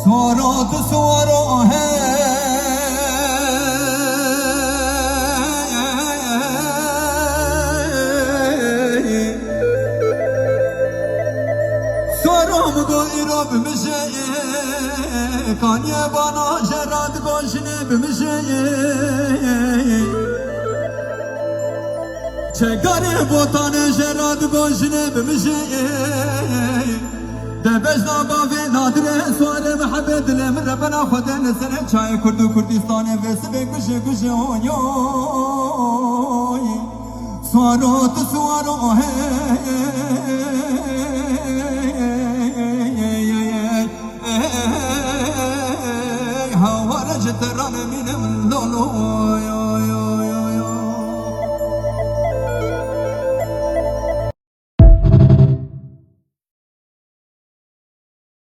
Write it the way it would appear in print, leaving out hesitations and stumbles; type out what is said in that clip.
Suarot suaro he Suarom go irob mişe Kanye bana jerat goşne bmişe Çegare botane jerat goşne bmişe دبجنا بافي نادرة سوارة محبت لهم ربنا خدنا سنة شاي كردو كردستان وسبي كشي كشي هونيوي سوارو تسوارو هي هوا رجت رانا من